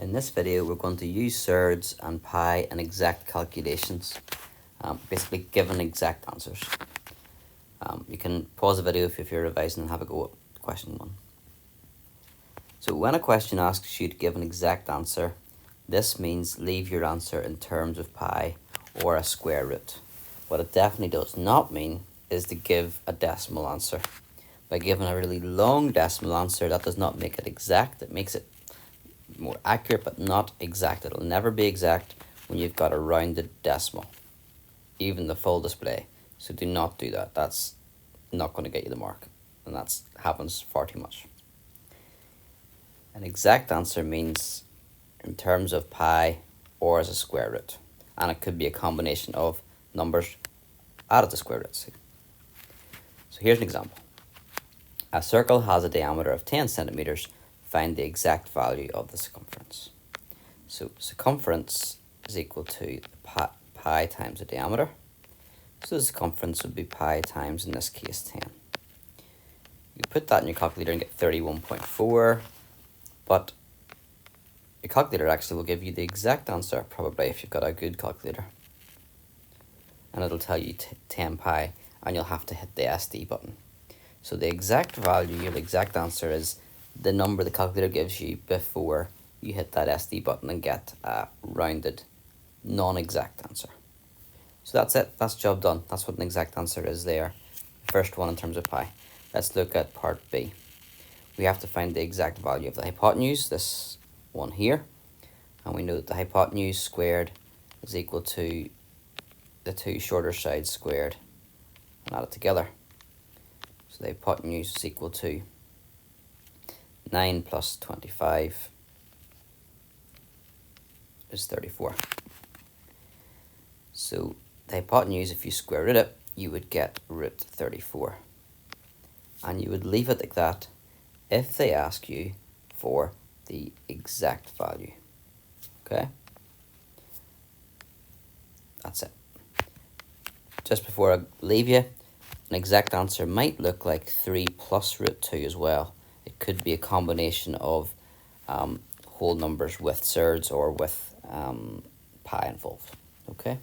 In this video, we're going to use surds and pi in exact calculations, basically given exact answers. You can pause the video if you're revising and have a go at question 1. So when a question asks you to give an exact answer, this means leave your answer in terms of pi or a square root. What it definitely does not mean is to give a decimal answer. By giving a really long decimal answer, that does not make it exact. It makes it more accurate, but not exact. It'll never be exact when you've got a rounded decimal, even the full display. So do not do that. That's not going to get you the mark, and that happens far too much. An exact answer means in terms of pi or as a square root, and it could be a combination of numbers added to square roots. So here's an example. A circle has a diameter of 10 centimeters. Find the exact value of the circumference. So circumference is equal to pi times the diameter. So the circumference would be pi times, in this case, 10. You put that in your calculator and get 31.4, but your calculator actually will give you the exact answer, probably, if you've got a good calculator. And it'll tell you 10 pi, and you'll have to hit the SD button. So the exact value, the exact answer, is the number the calculator gives you before you hit that SD button and get a rounded, non-exact answer. So that's it. That's job done. That's what an exact answer is there. First one in terms of pi. Let's look at part B. We have to find the exact value of the hypotenuse, this one here. And we know that the hypotenuse squared is equal to the two shorter sides squared and add it together. So the hypotenuse is equal to 9 plus 25 is 34. So the hypotenuse, if you square root it, you would get root 34. And you would leave it like that if they ask you for the exact value. Okay? That's it. Just before I leave you, an exact answer might look like 3 plus root 2 as well. It could be a combination of whole numbers with surds or with pi involved. Okay?